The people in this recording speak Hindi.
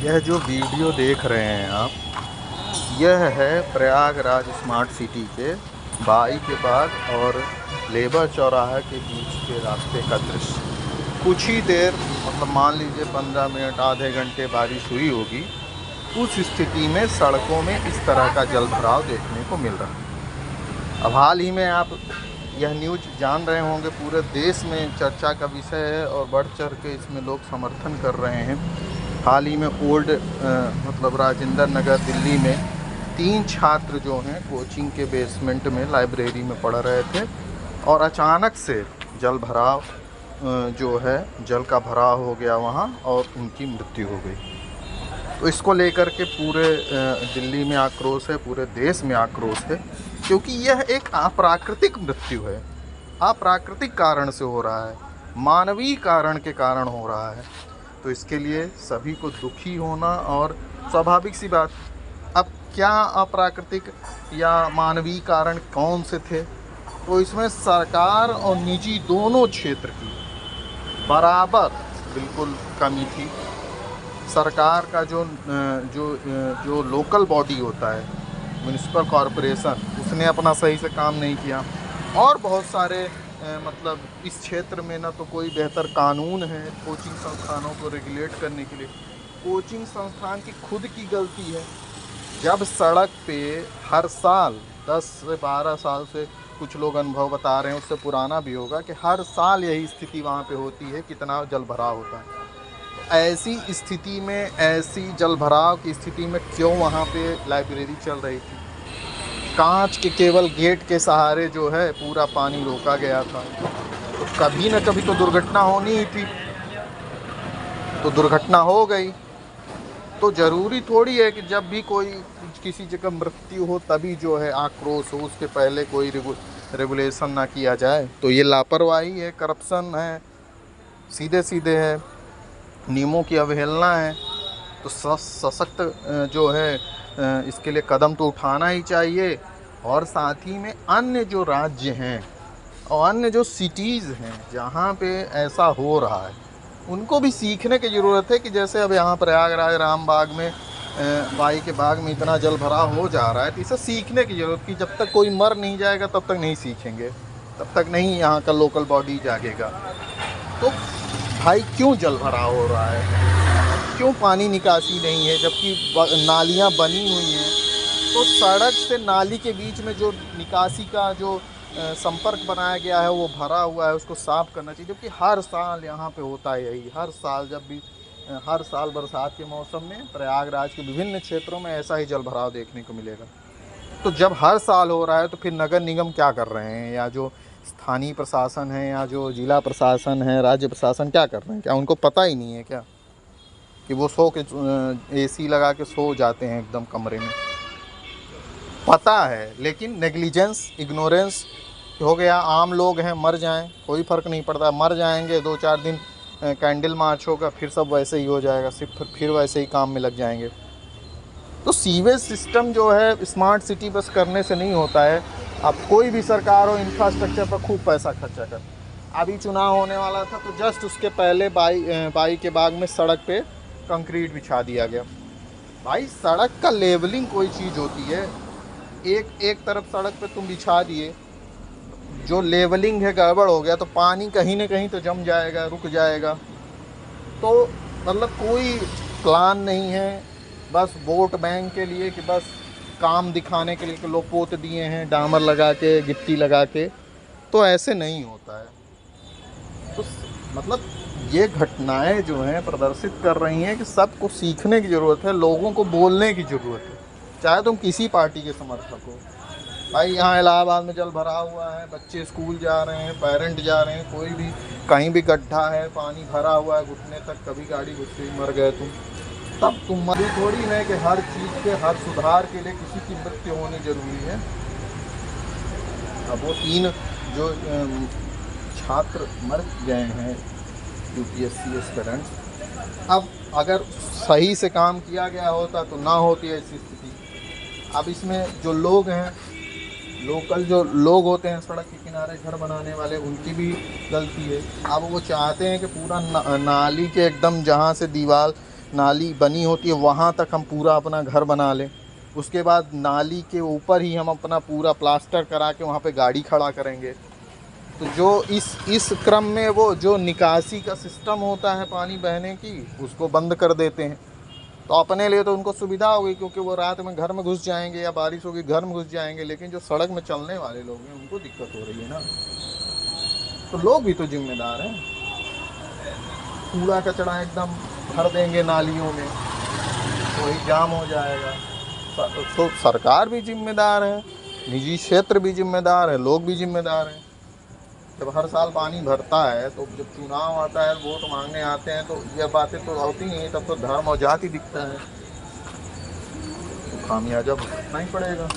यह जो वीडियो देख रहे हैं आप, यह है प्रयागराज स्मार्ट सिटी के बाई के बाद और लेबर चौराहा के बीच के रास्ते का दृश्य। कुछ ही देर मतलब मान लीजिए 15 मिनट आधे घंटे बारिश हुई होगी, उस स्थिति में सड़कों में इस तरह का जल भराव देखने को मिल रहा है। अब हाल ही में आप यह न्यूज़ जान रहे होंगे, पूरे देश में चर्चा का विषय है और बढ़ चढ़ के इसमें लोग समर्थन कर रहे हैं। हाल ही में ओल्ड मतलब राजेंद्र नगर दिल्ली में 3 छात्र जो हैं कोचिंग के बेसमेंट में लाइब्रेरी में पढ़ रहे थे और अचानक से जल भराव जो है जल का भराव हो गया वहाँ और उनकी मृत्यु हो गई। तो इसको लेकर के पूरे दिल्ली में आक्रोश है, पूरे देश में आक्रोश है, क्योंकि यह एक अप्राकृतिक मृत्यु है, अप्राकृतिक कारण से हो रहा है, मानवीय कारण के कारण हो रहा है। तो इसके लिए सभी को दुखी होना और स्वाभाविक सी बात। अब क्या अप्राकृतिक या मानवीय कारण कौन से थे? तो इसमें सरकार और निजी दोनों क्षेत्र की बराबर बिल्कुल कमी थी। सरकार का जो लोकल बॉडी होता है, म्युनिसिपल कॉरपोरेशन, उसने अपना सही से काम नहीं किया। और बहुत सारे मतलब इस क्षेत्र में ना तो कोई बेहतर कानून है कोचिंग संस्थानों को रेगुलेट करने के लिए। कोचिंग संस्थान की खुद की गलती है। जब सड़क पे हर साल 10 से 12 साल से कुछ लोग अनुभव बता रहे हैं, उससे पुराना भी होगा, कि हर साल यही स्थिति वहाँ पे होती है, कितना जल भराव होता है। ऐसी स्थिति में, ऐसी जल भराव की स्थिति में क्यों वहाँ पे लाइब्रेरी चल रही थी? कांच के केवल गेट के सहारे जो है पूरा पानी रोका गया था। तो कभी न कभी तो दुर्घटना होनी ही थी, तो दुर्घटना हो गई। तो ज़रूरी थोड़ी है कि जब भी कोई किसी जगह मृत्यु हो तभी जो है आक्रोश हो, उसके पहले कोई रेगुलेशन ना किया जाए। तो ये लापरवाही है, करप्शन है, सीधे सीधे है, नियमों की अवहेलना है। तो सशक्त जो है इसके लिए कदम तो उठाना ही चाहिए। और साथ ही में अन्य जो राज्य हैं और अन्य जो सिटीज़ हैं जहाँ पे ऐसा हो रहा है, उनको भी सीखने की ज़रूरत है। कि जैसे अब यहाँ प्रयागराज रामबाग में बाई के बाग में इतना जल भराव हो जा रहा है, तो इसे सीखने की ज़रूरत कि जब तक कोई मर नहीं जाएगा तब तक नहीं सीखेंगे, तब तक नहीं यहाँ का लोकल बॉडी जागेगा। तो भाई क्यों जल भराव हो रहा है, क्यों पानी निकासी नहीं है जबकि नालियाँ बनी हुई हैं? तो सड़क से नाली के बीच में जो निकासी का जो संपर्क बनाया गया है वो भरा हुआ है, उसको साफ़ करना चाहिए। जबकि हर साल यहाँ पे होता है यही, हर साल जब भी हर साल बरसात के मौसम में प्रयागराज के विभिन्न क्षेत्रों में ऐसा ही जल भराव देखने को मिलेगा। तो जब हर साल हो रहा है तो फिर नगर निगम क्या कर रहे हैं, या जो स्थानीय प्रशासन है, या जो जिला प्रशासन है, राज्य प्रशासन क्या कर रहे हैं? क्या उनको पता ही नहीं है क्या कि वो सो के AC लगा के सो जाते हैं एकदम कमरे में? पता है, लेकिन नेग्लिजेंस, इग्नोरेंस हो गया। आम लोग हैं, मर जाएं कोई फ़र्क नहीं पड़ता, मर जाएंगे, 2-4 दिन कैंडल मार्च होगा, फिर सब वैसे ही हो जाएगा, सिर्फ फिर वैसे ही काम में लग जाएंगे। तो सीवेज सिस्टम जो है स्मार्ट सिटी बस करने से नहीं होता है। अब कोई भी सरकार हो, इंफ्रास्ट्रक्चर पर खूब पैसा खर्चा कर। अभी चुनाव होने वाला था तो जस्ट उसके पहले बाई के बाग में सड़क पे कंक्रीट बिछा दिया गया। भाई सड़क का लेवलिंग कोई चीज़ होती है, एक तरफ सड़क पे तुम बिछा दिए, जो लेवलिंग है गड़बड़ हो गया तो पानी कहीं ना कहीं तो जम जाएगा, रुक जाएगा। तो मतलब कोई प्लान नहीं है, बस वोट बैंक के लिए, कि बस काम दिखाने के लिए कि लोग पोत दिए हैं डामर लगा के, गिट्टी लगा के। तो ऐसे नहीं होता है। तो मतलब ये घटनाएं जो हैं प्रदर्शित कर रही हैं कि सबको सीखने की ज़रूरत है, लोगों को बोलने की ज़रूरत है, चाहे तुम किसी पार्टी के समर्थक हो। भाई यहाँ इलाहाबाद में जल भरा हुआ है, बच्चे स्कूल जा रहे हैं, पेरेंट जा रहे हैं, कोई भी कहीं भी गड्ढा है, पानी भरा हुआ है घुटने तक, कभी गाड़ी घुस गई, मर गए तुम, तब तुम मरी थोड़ी है कि हर चीज़ के, हर सुधार के लिए किसी की मृत्यु होनी ज़रूरी है। अब वो 3 जो छात्र मर गए हैं UPSC एस्पिरेंट्स, अब अगर सही से काम किया गया होता तो ना होती ऐसी स्थिति। अब इसमें जो लोग हैं, लोकल जो लोग होते हैं सड़क के किनारे घर बनाने वाले, उनकी भी गलती है। अब वो चाहते हैं कि पूरा नाली के एकदम जहाँ से दीवार नाली बनी होती है वहाँ तक हम पूरा अपना घर बना लें, उसके बाद नाली के ऊपर ही हम अपना पूरा प्लास्टर करा के वहाँ पे गाड़ी खड़ा करेंगे। तो जो इस क्रम में वो जो निकासी का सिस्टम होता है पानी बहने की, उसको बंद कर देते हैं। तो अपने लिए तो उनको सुविधा हो गई, क्योंकि वो रात में घर में घुस जाएंगे या बारिश होगी घर में घुस जाएंगे, लेकिन जो सड़क में चलने वाले लोग हैं उनको दिक्कत हो रही है ना। तो लोग भी तो जिम्मेदार हैं। कूड़ा कचरा एकदम भर देंगे नालियों में, वही जाम हो जाएगा। तो सरकार भी जिम्मेदार है, निजी क्षेत्र भी जिम्मेदार है, लोग भी जिम्मेदार हैं। जब हर साल पानी भरता है, तो जब चुनाव आता है, वोट मांगने आते हैं, तो ये बातें तो होती नहीं, तब तो धर्म और जाति दिखता है, तो खामियाजा भुगतना ही पड़ेगा।